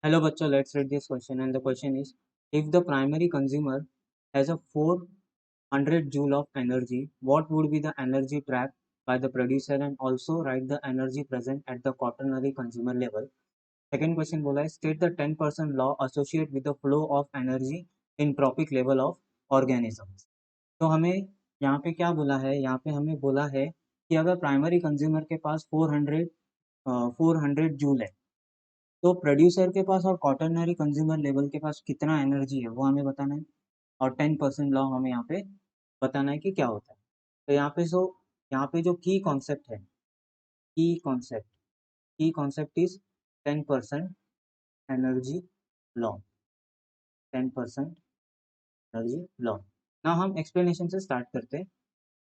Hello, bachcho. Let's read this question. And the question is: if the primary consumer has a 400 joule of energy, what would be the energy trapped by the producer? And also write the energy present at the quaternary consumer level. Second question बोला है: state the 10% law associated with the flow of energy in trophic level of organisms. तो हमें यहाँ पे क्या बोला है? यहाँ पे हमें बोला है कि अगर प्राइमरी कंज्यूमर के पास 400 जूल है, तो प्रोड्यूसर के पास और क्वाटरनरी कंज्यूमर लेवल के पास कितना एनर्जी है वो हमें बताना है। और 10% लॉ हमें यहाँ पे बताना है कि क्या होता है। तो यहाँ पे जो की कॉन्सेप्ट की concept is 10% energy law. 10% energy law. ना हम एक्सप्लेनेशन से स्टार्ट करते हैं।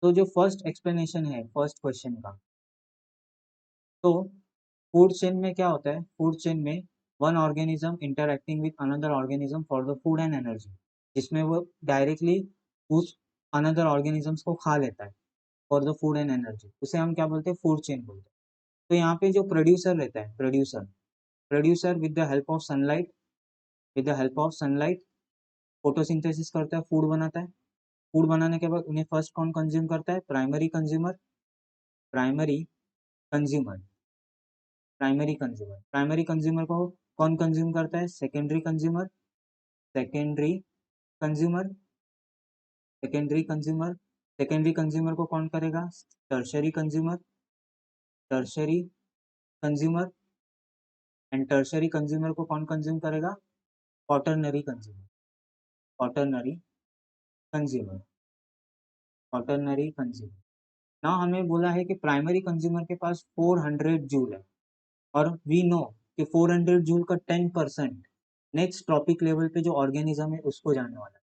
तो जो फर्स्ट एक्सप्लेनेशन है फर्स्ट क्वेश्चन का, तो फूड चेन में क्या होता है? फूड चेन में one organism interacting with another organism for the food and energy, जिसमें वो डायरेक्टली उस अनदर ऑर्गेनिजम्स को खा लेता है for the food and energy, उसे हम क्या बोलते हैं? फूड चेन बोलते हैं। तो यहाँ पे जो प्रोड्यूसर रहता है, producer with the help of sunlight photosynthesis करता है, फूड बनाता है। फूड बनाने के बाद उन्हें फर्स्ट कौन कंज्यूम करता है? प्राइमरी कंज्यूमर प्राइमरी कंज्यूमर को कौन कंज्यूम करता है? सेकेंडरी कंज्यूमर सेकेंडरी कंज्यूमर को कौन करेगा? Tertiary consumer and tertiary consumer को कौन कंज्यूम करेगा? क्वाटरनरी कंज्यूमर ना हमें बोला है कि प्राइमरी कंज्यूमर के पास 400 जूल है, और वी नो कि 400 जूल का 10% नेक्स्ट ट्रॉपिक लेवल पे जो ऑर्गेनिज्म है उसको जाने वाला है।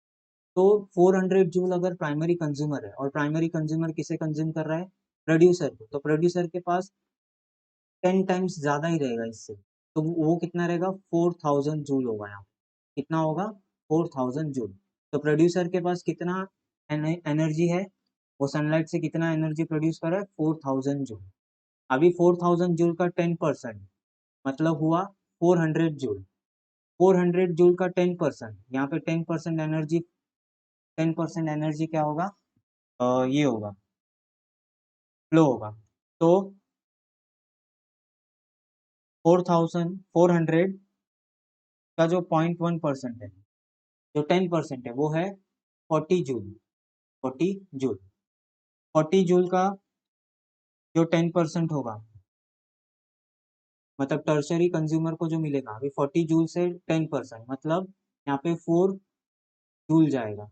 तो 400 जूल अगर प्राइमरी कंज्यूमर है, और प्राइमरी कंज्यूमर किसे कंज्यूम कर रहा है? प्रोड्यूसर को। तो प्रोड्यूसर के पास 10 टाइम्स ज़्यादा ही रहेगा इससे। तो वो कितना रहेगा? 4000 जूल होगा यहाँ। कितना होगा? 4000 जूल। तो प्रोड्यूसर के पास कितना एनर्जी है? वो सनलाइट से कितना एनर्जी प्रोड्यूस कर रहा है? 4000 जूल। अभी 4000 जूल का 10% मतलब हुआ 400 जूल। 400 जूल का 10%, यहाँ पे 10% एनर्जी क्या होगा? ये होगा, फ्लो होगा। तो 400 का जो 0.1% है, जो 10% है, वो है 40 जूल। 40 जूल का जो 10% होगा, मतलब टर्शरी कंज्यूमर को जो मिलेगा, अभी 40 जूल से 10% मतलब यहाँ पे 4 जूल जाएगा,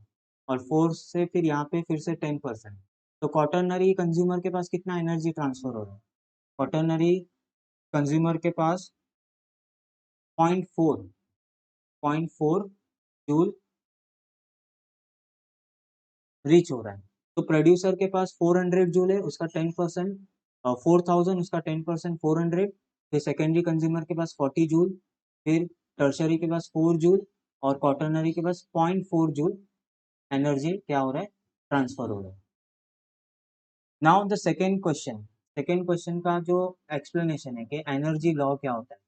और 4 से फिर यहाँ पे फिर से 10%। तो क्वाटरनरी कंज्यूमर के पास कितना एनर्जी ट्रांसफर हो रहा है? क्वाटरनरी कंज्यूमर के पास 0.4 जूल रीच हो रहा है। तो प्रोड्यूसर के पास 400 जूल है, उसका 10%, 4000, उसका 10% 400। फिर सेकेंडरी कंज्यूमर के पास 40 जूल, फिर टर्शरी के पास 4 जूल, और क्वाटरनरी के पास 0.4 जूल एनर्जी क्या हो रहा है? ट्रांसफर हो रहा है। नाउ द सेकेंड क्वेश्चन का जो एक्सप्लेनेशन है कि एनर्जी लॉ क्या होता है।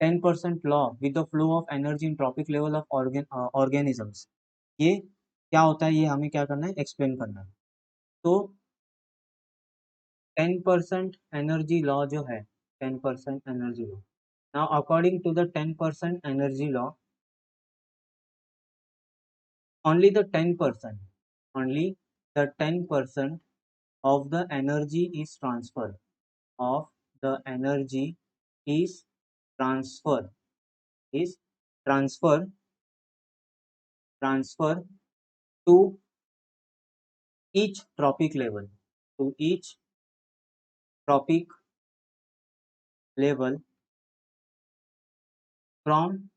10% law with the flow of energy in trophic level of organisms, ये क्या होता है? ये हमें क्या करना है? एक्सप्लेन करना है। तो 10% एनर्जी लॉ जो है, 10% energy law, now according to the 10% energy law, only the 10% only the 10% of the energy is transferred, of the energy is transfer is transfer to each tropic level, to each tropic level from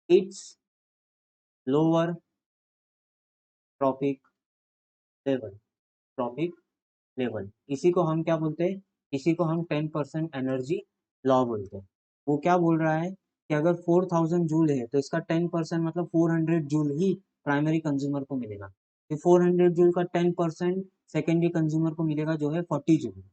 its lower trophic level. इसी को हम क्या बोलते हैं? इसी को हम 10% energy law बोलते हैं। वो क्या बोल रहा है कि अगर 4000 जूल है, तो इसका 10% मतलब 400 जूल ही प्राइमरी कंज्यूमर को मिलेगा। फिर 400 जूल का 10% सेकेंडरी कंज्यूमर को मिलेगा, जो है 40 जूल।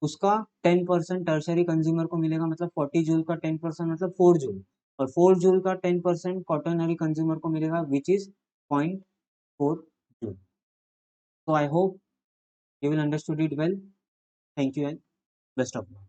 उसका 10% टर्शरी कंज्यूमर को मिलेगा, मतलब 40 जूल का 10% मतलब 4 जूल, और 4 जूल का 10% क्वाटरनरी कंज्यूमर को मिलेगा which is 0.4 joule. So I hope you will understood it well. Thank you and best of luck.